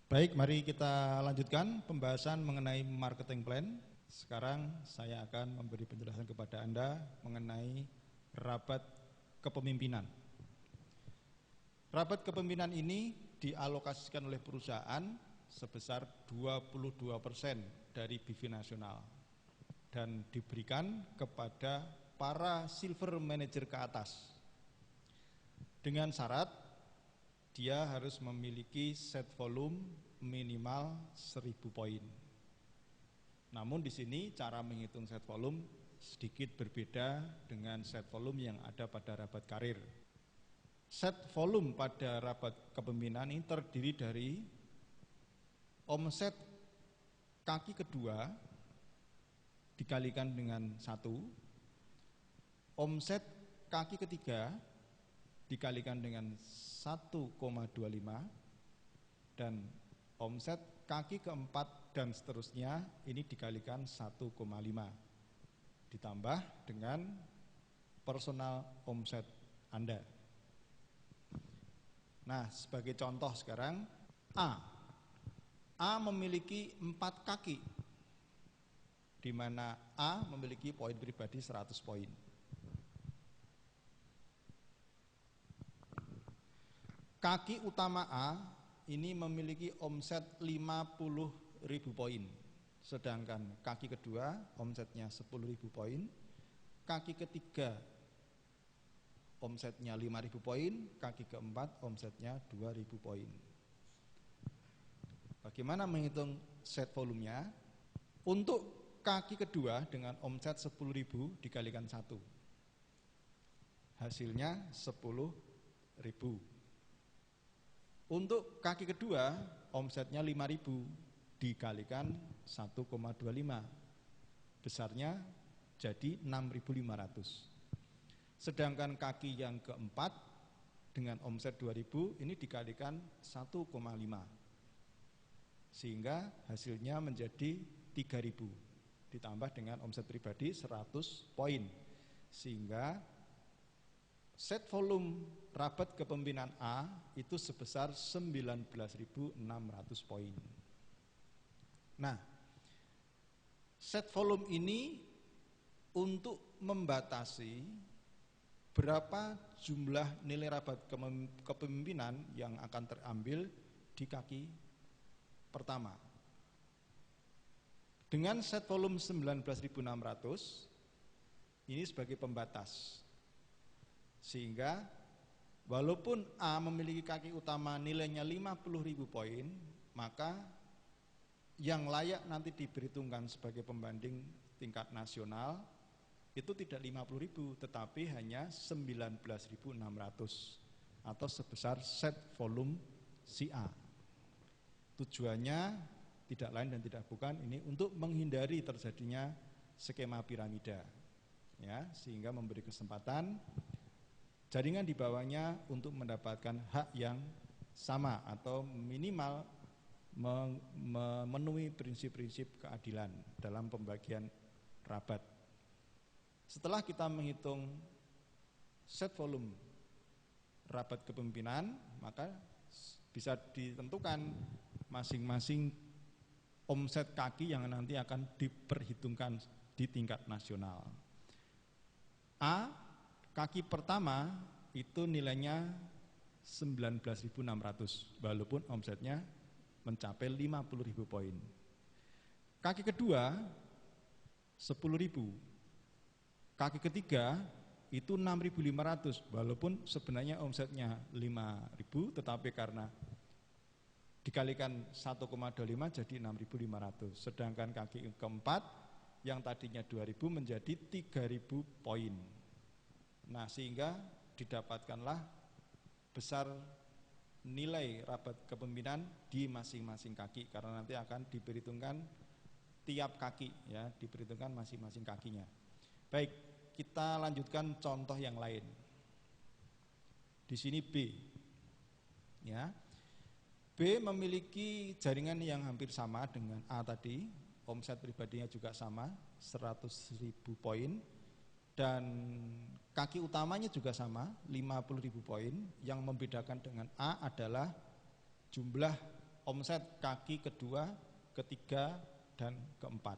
Baik, mari kita lanjutkan pembahasan mengenai marketing plan. Sekarang saya akan memberi penjelasan kepada Anda mengenai rapat kepemimpinan. Rapat kepemimpinan ini dialokasikan oleh perusahaan sebesar 22% dari BV nasional dan diberikan kepada para silver manager ke atas dengan syarat dia harus memiliki set volume minimal 1000 poin. Namun di sini cara menghitung set volume sedikit berbeda dengan set volume yang ada pada rabat karir. Set volume pada rabat kepemimpinan ini terdiri dari omset kaki kedua dikalikan dengan 1, omset kaki ketiga dikalikan dengan 1,25 dan omset kaki keempat dan seterusnya ini dikalikan 1,5 ditambah dengan personal omset Anda. Nah, sebagai contoh sekarang A memiliki 4 kaki di mana A memiliki poin pribadi 100 poin. Kaki utama A ini memiliki omset 50.000 poin, sedangkan kaki kedua omsetnya 10.000 poin, kaki ketiga omsetnya 5.000 poin, kaki keempat omsetnya 2.000 poin. Bagaimana menghitung set volumenya? Untuk kaki kedua dengan omset 10.000 dikalikan 1, hasilnya 10.000. Untuk kaki kedua omsetnya 5.000 dikalikan 1,25, besarnya jadi 6.500. Sedangkan kaki yang keempat dengan omset 2.000 ini dikalikan 1,5, sehingga hasilnya menjadi 3.000 ditambah dengan omset pribadi 100 poin, sehingga set volume rabat kepemimpinan A itu sebesar 19.600 poin. Nah, set volume ini untuk membatasi berapa jumlah nilai rabat kepemimpinan yang akan terambil di kaki pertama. Dengan set volume 19.600 ini sebagai pembatas, sehingga walaupun A memiliki kaki utama nilainya 50.000 poin, maka yang layak nanti diperhitungkan sebagai pembanding tingkat nasional itu tidak 50.000 tetapi hanya 19.600 atau sebesar set volume si A. Tujuannya tidak lain dan tidak bukan ini untuk menghindari terjadinya skema piramida, ya, sehingga memberi kesempatan jaringan di bawahnya untuk mendapatkan hak yang sama atau minimal memenuhi prinsip-prinsip keadilan dalam pembagian rabat. Setelah kita menghitung set volume rabat kepemimpinan, maka bisa ditentukan masing-masing omset kaki yang nanti akan diperhitungkan di tingkat nasional. A, kaki pertama itu nilainya 19.600 walaupun omsetnya mencapai 50.000 poin. Kaki kedua 10.000. Kaki ketiga itu 6.500 walaupun sebenarnya omsetnya 5.000 tetapi karena dikalikan 1,25 jadi 6.500. Sedangkan kaki keempat yang tadinya 2.000 menjadi 3.000 poin. Nah, sehingga didapatkanlah besar nilai rabat kepemimpinan di masing-masing kaki karena nanti akan diperhitungkan tiap kaki, ya, diperhitungkan masing-masing kakinya. Baik, kita lanjutkan contoh yang lain. Di sini B, ya. B memiliki jaringan yang hampir sama dengan A tadi, omset pribadinya juga sama, 100.000 poin. Dan kaki utamanya juga sama, 50.000 poin. Yang membedakan dengan A adalah jumlah omset kaki kedua, ketiga, dan keempat.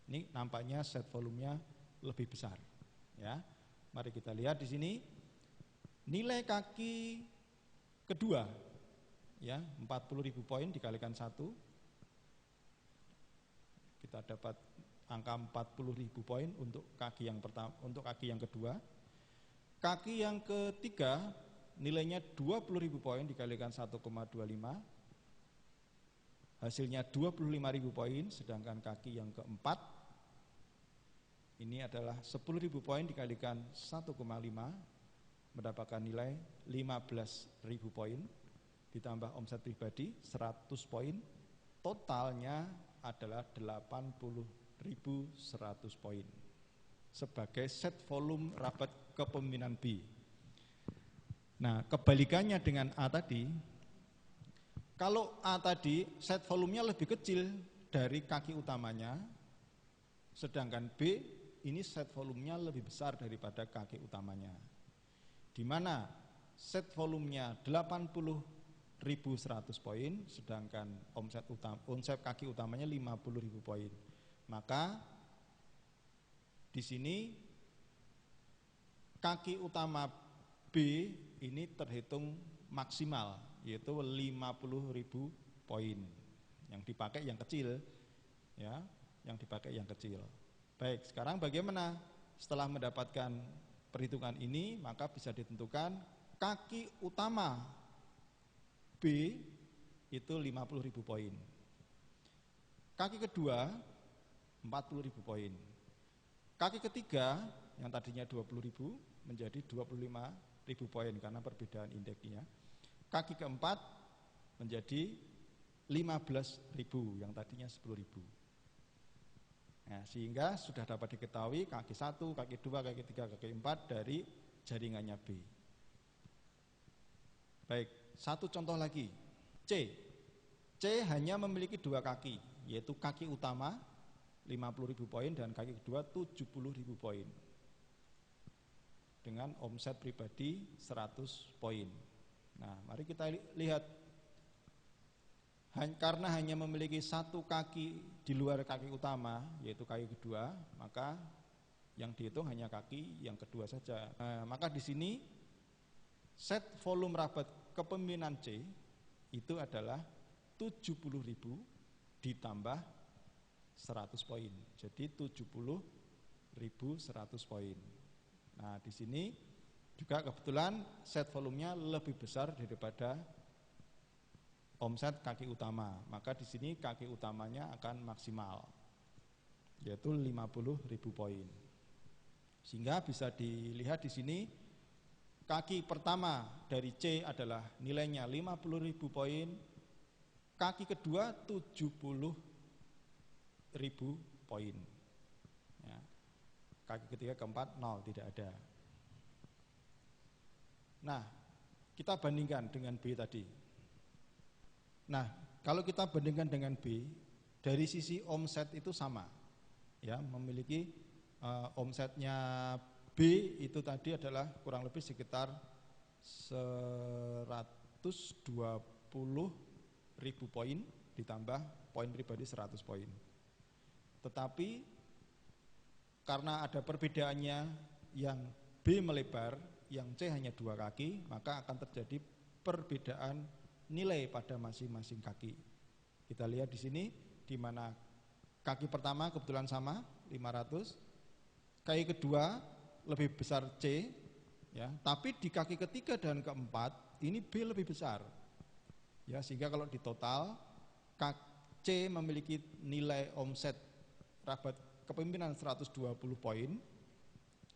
Ini nampaknya set volumenya lebih besar. Ya, mari kita lihat di sini nilai kaki kedua, ya 40.000 poin dikalikan 1, kita dapat angka 40.000 poin untuk kaki yang pertama, untuk kaki yang kedua. Kaki yang ketiga nilainya 20.000 poin dikalikan 1,25, hasilnya 25.000 poin. Sedangkan kaki yang keempat ini adalah 10.000 poin dikalikan 1,5, mendapatkan nilai 15.000 poin, ditambah omset pribadi 100 poin, totalnya adalah 80.100 poin sebagai set volume rapat kepemimpinan B. Nah, kebalikannya dengan A tadi, kalau A tadi set volumenya lebih kecil dari kaki utamanya, sedangkan B ini set volumenya lebih besar daripada kaki utamanya, di mana set volumenya 80.100 poin, sedangkan omset kaki utamanya 50.000 poin. Maka di sini kaki utama B ini terhitung maksimal, yaitu 50.000 poin. Yang dipakai yang kecil, ya, yang dipakai yang kecil. Baik, sekarang bagaimana? Setelah mendapatkan perhitungan ini, maka bisa ditentukan kaki utama B itu 50.000 poin. Kaki kedua 40.000 poin. Kaki ketiga yang tadinya 20.000 menjadi 25.000 poin karena perbedaan indeksnya. Kaki keempat menjadi 15.000 yang tadinya 10.000. Nah, sehingga sudah dapat diketahui kaki 1, kaki 2, kaki 3, kaki 4 dari jaringannya B. Baik, satu contoh lagi, C. C hanya memiliki 2 kaki, yaitu kaki utama 50.000 poin dan kaki kedua 70.000 poin. Dengan omset pribadi 100 poin. Nah, mari kita lihat. Karena hanya memiliki 1 kaki di luar kaki utama, yaitu kaki kedua, maka yang dihitung hanya kaki yang kedua saja. Nah, maka di sini set volume rapat kepemimpinan C itu adalah 70.000 ditambah 100 poin. Jadi 70.100 poin. Nah, di sini juga kebetulan set volumenya lebih besar daripada omset kaki utama. Maka di sini kaki utamanya akan maksimal, yaitu 50.000 poin. Sehingga bisa dilihat di sini kaki pertama dari C adalah nilainya 50.000 poin, kaki kedua 70.000 poin. Ya. Kaki ketiga keempat 0, tidak ada. Nah, kita bandingkan dengan B tadi. Nah, kalau kita bandingkan dengan B, dari sisi omset itu sama, ya, memiliki omsetnya B itu tadi adalah kurang lebih sekitar 120.000 poin ditambah poin pribadi 100 poin. Tetapi karena ada perbedaannya, yang B melebar, yang C hanya 2 kaki, maka akan terjadi perbedaan nilai pada masing-masing kaki. Kita lihat di sini, di mana kaki pertama kebetulan sama 500, kaki kedua lebih besar C, ya, tapi di kaki ketiga dan keempat ini B lebih besar, ya, sehingga kalau di total C memiliki nilai omset rabat kepemimpinan 120 poin,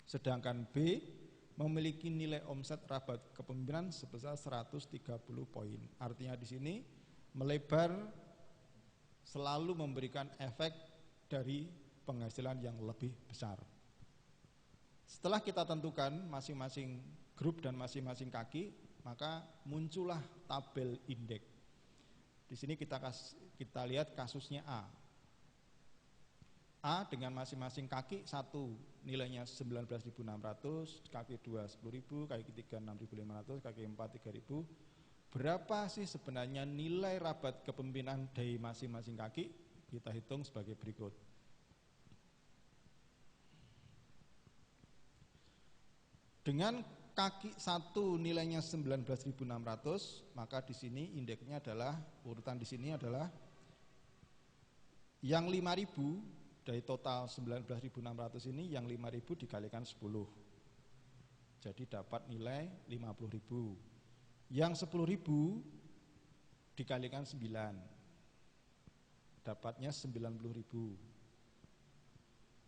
sedangkan B memiliki nilai omset rabat kepemimpinan sebesar 130 poin. Artinya di sini melebar selalu memberikan efek dari penghasilan yang lebih besar. Setelah kita tentukan masing-masing grup dan masing-masing kaki, maka muncullah tabel indeks. Di sini kita lihat kasusnya A. A dengan masing-masing kaki, 1 nilainya 19.600, kaki 2 10.000, kaki 3 6.500, kaki 4 3.000, berapa sih sebenarnya nilai rabat kepemimpinan dari masing-masing kaki? Kita hitung sebagai berikut. Dengan kaki 1 nilainya 19.600, maka di sini indeksnya adalah, urutan di sini adalah yang 5.000 dari total 19.600 ini, yang 5.000 dikalikan 10. Jadi dapat nilai 50.000. Yang 10.000 dikalikan 9. Dapatnya 90.000.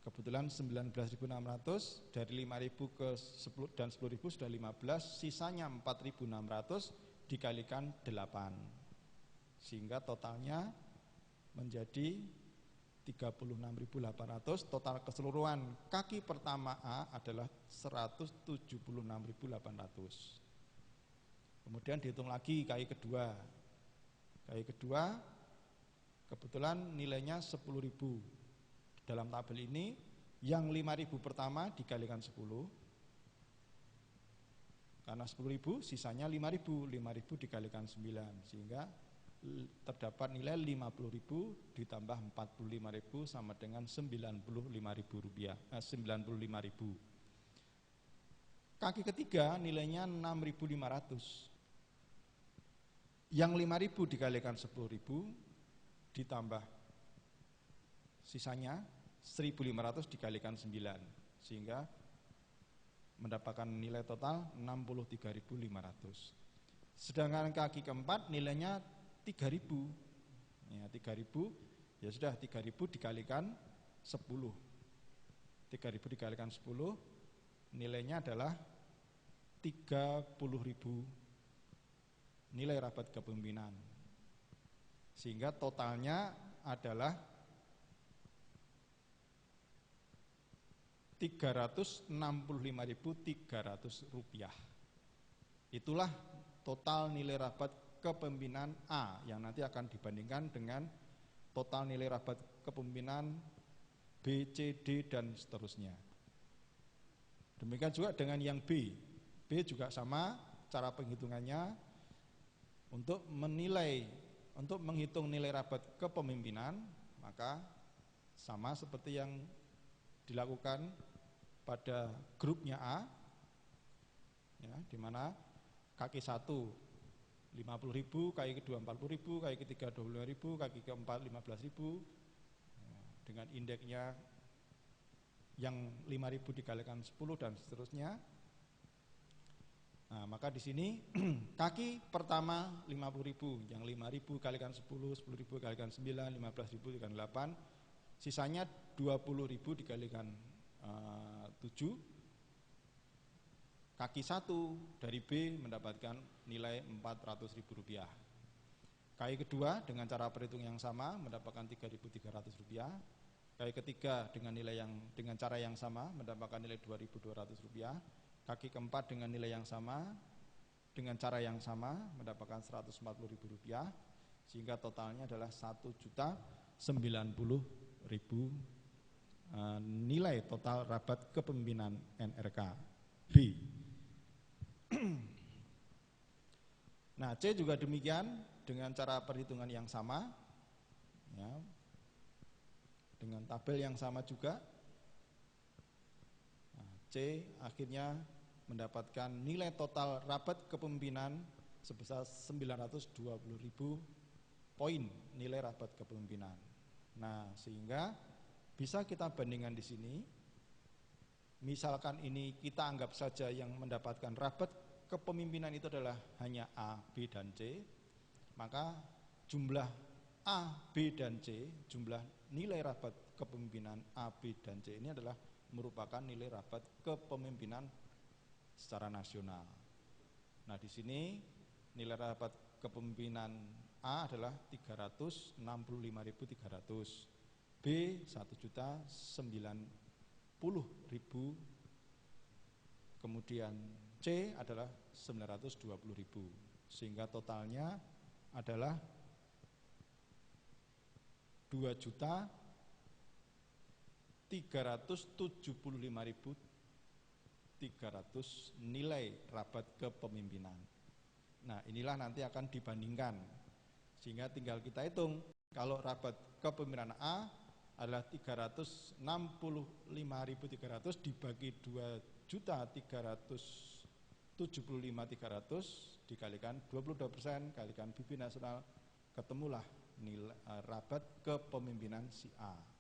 Kebetulan 19.600 dari 5.000 ke 10 dan 10.000 sudah 15, sisanya 4.600 dikalikan 8. Sehingga totalnya menjadi 36.800. Total keseluruhan kaki pertama A adalah 176.800. Kemudian dihitung lagi kaki kedua. Kaki kedua kebetulan nilainya 10.000. Dalam tabel ini yang 5.000 pertama dikalikan 10, karena 10.000 sisanya 5.000, 5.000 dikalikan 9, sehingga terdapat nilai 50.000 ditambah 45.000 sama dengan 95.000 rupiah, 95.000. Kaki ketiga nilainya 6.500. Yang 5.000 dikalikan 10.000 ditambah sisanya 1.500 dikalikan 9, sehingga mendapatkan nilai total 63.500. Sedangkan kaki keempat nilainya 3.000. Ya, 3.000, ya sudah 3.000 dikalikan 10. 3.000 dikalikan 10 nilainya adalah 30.000 nilai rabat kepemimpinan. Sehingga totalnya adalah 365.300 rupiah. Itulah total nilai rabat kepemimpinan A yang nanti akan dibandingkan dengan total nilai rabat kepemimpinan B, C, D, dan seterusnya. Demikian juga dengan yang B. B juga sama cara penghitungannya. Untuk menghitung nilai rabat kepemimpinan, maka sama seperti yang dilakukan pada grupnya A, ya, di mana kaki 1 50.000, kaki kedua 40.000, kaki ketiga 25.000, kaki keempat 15.000, ya, dengan indeksnya yang 5.000 dikalikan 10 dan seterusnya. Nah, maka di sini kaki pertama 50.000, yang 5.000 kalikan 10, 10.000 kalikan 9, 15.000 dikalikan 8, sisanya 20.000 dikalikan 7. Kaki 1 dari B mendapatkan nilai 400.000 rupiah. Kaki kedua dengan cara perhitung yang sama mendapatkan 3.300 rupiah. Kaki ketiga dengan cara yang sama mendapatkan nilai 2.200 rupiah. Kaki keempat dengan nilai yang sama dengan cara yang sama mendapatkan 140.000 rupiah, sehingga totalnya adalah 1.090.000 nilai total rabat kepemimpinan NRK B. Nah, C juga demikian dengan cara perhitungan yang sama, ya, dengan tabel yang sama juga. Nah, C akhirnya mendapatkan nilai total rabat kepemimpinan sebesar 920.000 poin nilai rabat kepemimpinan. Nah, sehingga bisa kita bandingkan di sini. Misalkan ini kita anggap saja yang mendapatkan rabat kepemimpinan itu adalah hanya A, B, dan C, maka jumlah A, B, dan C, jumlah nilai rabat kepemimpinan A, B, dan C ini adalah merupakan nilai rabat kepemimpinan secara nasional. Nah, di sini nilai rabat kepemimpinan A adalah 365.300, B 1.090.000, kemudian C adalah 920.000, sehingga totalnya adalah 2.375.300 nilai rabat kepemimpinan. Nah, inilah nanti akan dibandingkan. Sehingga tinggal kita hitung, kalau rabat kepemimpinan A adalah 365.300 dibagi 2.375.300 dikalikan 22% kalikan BIP nasional, ketemulah nilai rabat kepemimpinan si A.